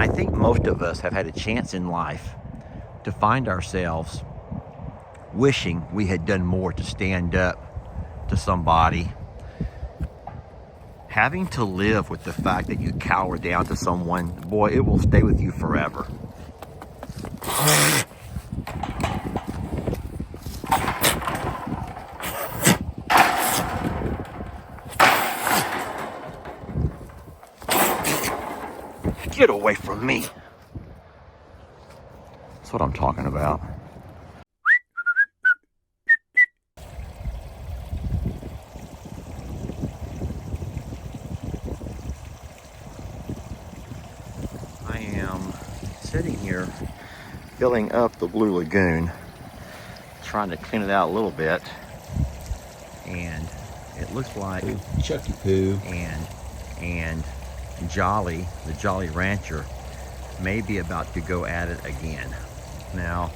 I think most of us have had a chance in life to find ourselves wishing we had done more to stand up to somebody. Having to live with the fact that you cower down to someone, boy, it will stay with you forever. Get away from me. That's what I'm talking about. I am sitting here filling up the Blue Lagoon, trying to clean it out a little bit, and it looks like Chucky Poo and Jolly, the Jolly Rancher, may be about to go at it again. Now,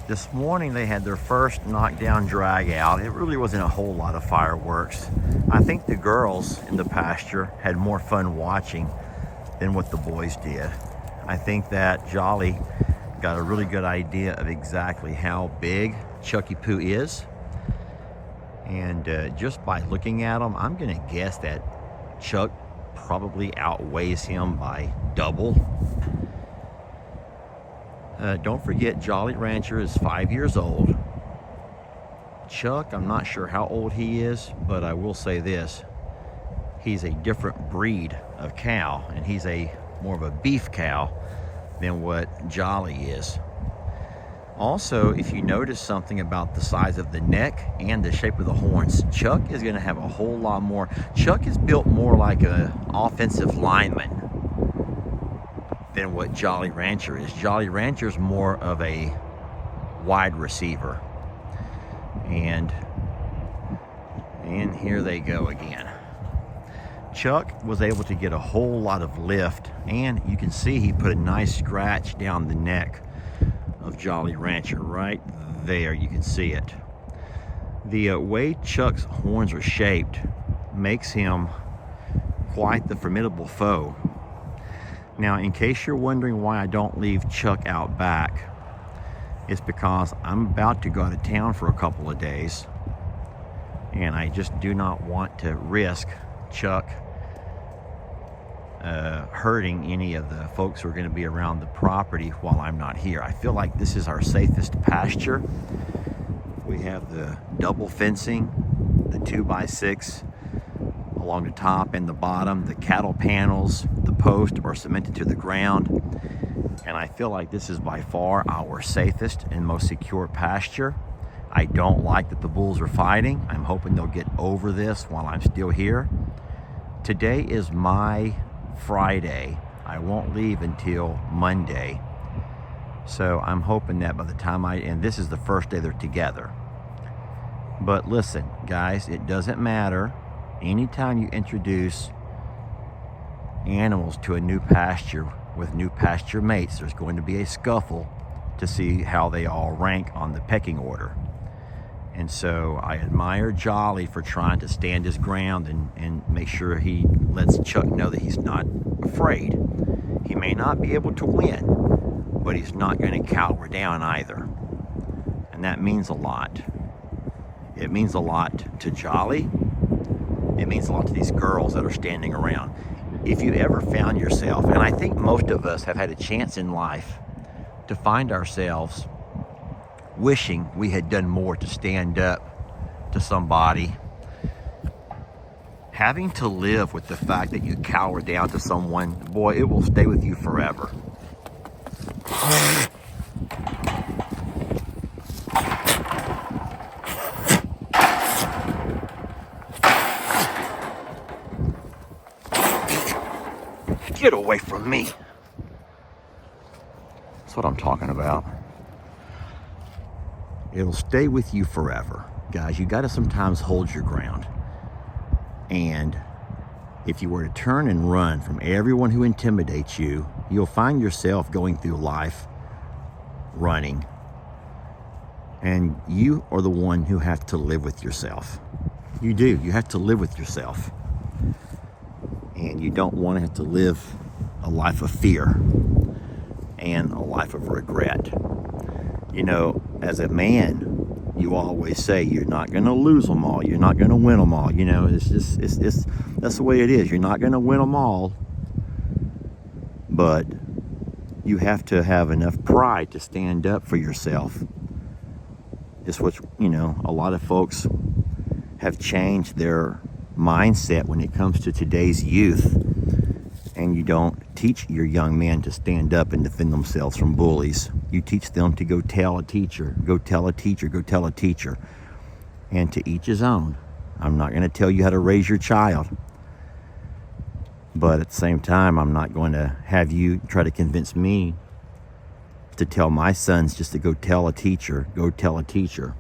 this morning they had their first knockdown drag out. It really wasn't a whole lot of fireworks. I think the girls in the pasture had more fun watching than what the boys did. I think that Jolly got a really good idea of exactly how big Chucky Poo is. And just by looking at him, I'm gonna guess that Chuck probably outweighs him by double. Don't forget, Jolly Rancher is 5 years old. Chuck, I'm not sure how old he is, but I will say this. He's a different breed of cow, and he's more of a beef cow than what Jolly is. Also, if you notice something about the size of the neck and the shape of the horns, Chuck is going to have a whole lot more. Chuck is built more like an offensive lineman than what Jolly Rancher is. Jolly Rancher is more of a wide receiver. And here they go again. Chuck was able to get a whole lot of lift, and you can see he put a nice scratch down the neck of Jolly Rancher right there. You can see it. The way Chuck's horns are shaped makes him quite the formidable foe. Now, in case you're wondering why I don't leave Chuck out back, it's because I'm about to go out of town for a couple of days, and I just do not want to risk Chuck hurting any of the folks who are going to be around the property while I'm not here. I feel like this is our safest pasture. We have the double fencing, the 2x6 along the top and the bottom. The cattle panels, the posts are cemented to the ground. And I feel like this is by far our safest and most secure pasture. I don't like that the bulls are fighting. I'm hoping they'll get over this while I'm still here. Today is my Friday. I won't leave until Monday. So I'm hoping that by the time and this is the first day they're together. But listen, guys, it doesn't matter. Anytime you introduce animals to a new pasture with new pasture mates, there's going to be a scuffle to see how they all rank on the pecking order. And so I admire Jolly for trying to stand his ground and make sure he lets Chuck know that he's not afraid. He may not be able to win, but he's not going to cower down either. And that means a lot. It means a lot to Jolly. It means a lot to these girls that are standing around. If you ever found yourself, and I think most of us have had a chance in life to find ourselves wishing we had done more to stand up to somebody, having to live with the fact that you cower down to someone, boy, it will stay with you forever. Get away from me. That's what I'm talking about. It'll stay with you forever. Guys, you got to sometimes hold your ground. And if you were to turn and run from everyone who intimidates you, you'll find yourself going through life running. And you are the one who has to live with yourself. You do. You have to live with yourself. And you don't want to have to live a life of fear. and a life of regret. You know, as a man, you always say you're not going to lose them all. You're not going to win them all. You know, it's that's the way it is. You're not going to win them all, but you have to have enough pride to stand up for yourself. It's what, you know, a lot of folks have changed their mindset when it comes to today's youth, and you don't teach your young men to stand up and defend themselves from bullies. You teach them to go tell a teacher, go tell a teacher, go tell a teacher. And to each his own. I'm not going to tell you how to raise your child, but at the same time, I'm not going to have you try to convince me to tell my sons just to go tell a teacher, go tell a teacher.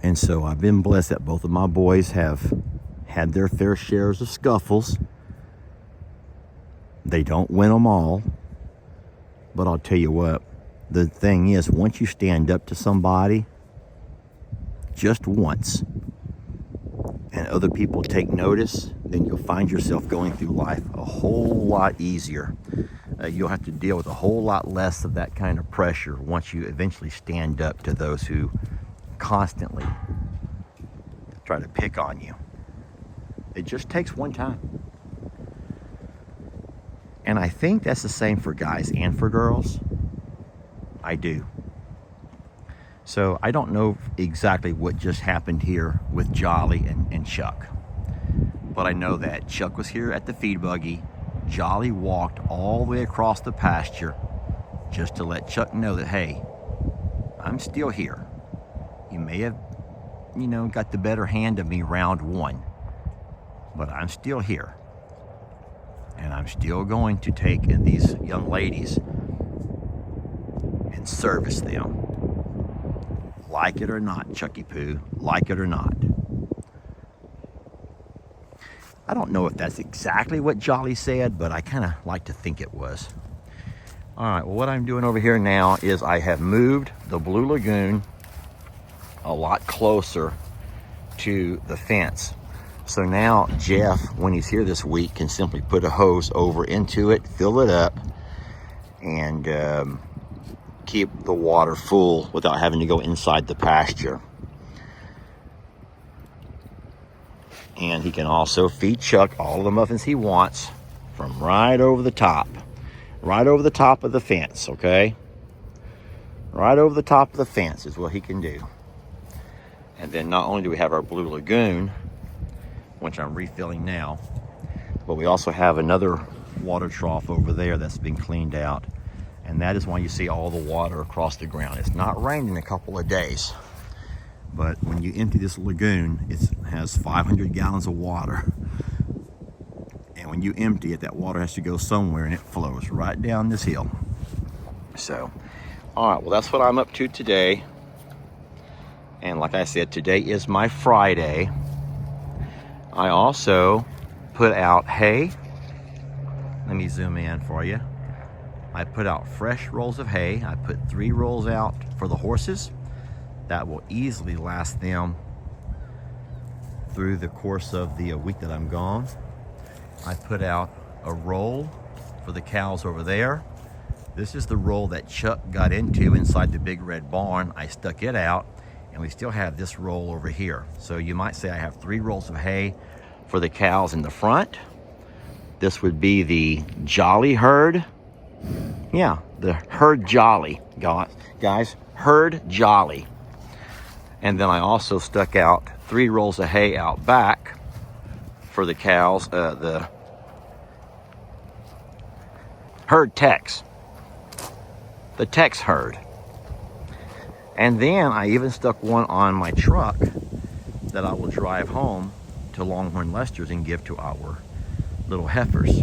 And so I've been blessed that both of my boys have had their fair shares of scuffles. They don't win them all, but I'll tell you what, the thing is, once you stand up to somebody just once and other people take notice, then you'll find yourself going through life a whole lot easier. You'll have to deal with a whole lot less of that kind of pressure once you eventually stand up to those who constantly try to pick on you. It just takes one time. And I think that's the same for guys and for girls. I do. So I don't know exactly what just happened here with Jolly and Chuck. But I know that Chuck was here at the feed buggy. Jolly walked all the way across the pasture just to let Chuck know that, hey, I'm still here. You may have, you know, got the better hand of me round one, but I'm still here. And I'm still going to take in these young ladies and service them. Like it or not, Chucky Poo, like it or not. I don't know if that's exactly what Jolly said, but I kind of like to think it was. All right, well, what I'm doing over here now is I have moved the Blue Lagoon a lot closer to the fence. So now Jeff, when he's here this week, can simply put a hose over into it, fill it up, and keep the water full without having to go inside the pasture. And he can also feed Chuck all of the muffins he wants from right over the top of the fence, okay? Right over the top of the fence is what he can do. And then not only do we have our Blue Lagoon, which I'm refilling now, but we also have another water trough over there that's been cleaned out. And that is why you see all the water across the ground. It's not rained in a couple of days. But when you empty this lagoon, it has 500 gallons of water. And when you empty it, that water has to go somewhere, and it flows right down this hill. So, all right, well, that's what I'm up to today. And like I said, today is my Friday. I also put out hay. Let me zoom in for you. I put out fresh rolls of hay. I put 3 rolls out for the horses. That will easily last them through the course of the week that I'm gone. I put out a roll for the cows over there. This is the roll that Chuck got into inside the big red barn. I stuck it out, and we still have this roll over here. So you might say I have 3 rolls of hay for the cows in the front. This would be the Jolly herd. Yeah, the herd Jolly, guys, herd Jolly. And then I also stuck out 3 rolls of hay out back for the cows, the herd Tex, the Tex herd. And then I even stuck one on my truck that I will drive home to Longhorn Lester's and give to our little heifers.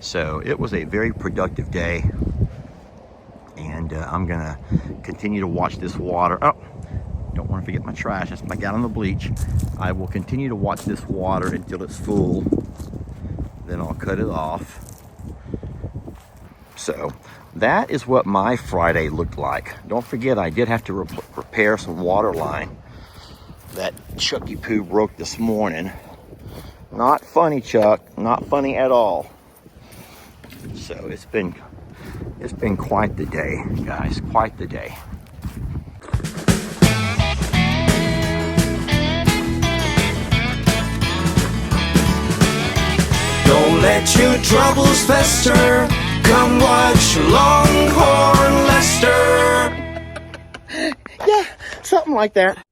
So it was a very productive day, and I'm gonna continue to watch this water. Oh, don't want to forget my trash. That's my gallon of bleach. I will continue to watch this water until it's full. Then I'll cut it off. So that is what my Friday looked like. Don't forget, I did have to repair some water line that Chucky Poo broke this morning. Not funny, Chuck. Not funny at all. So it's been quite the day, guys, quite the day. Don't let your troubles fester. Come watch Longhorn Lester. Yeah, something like that.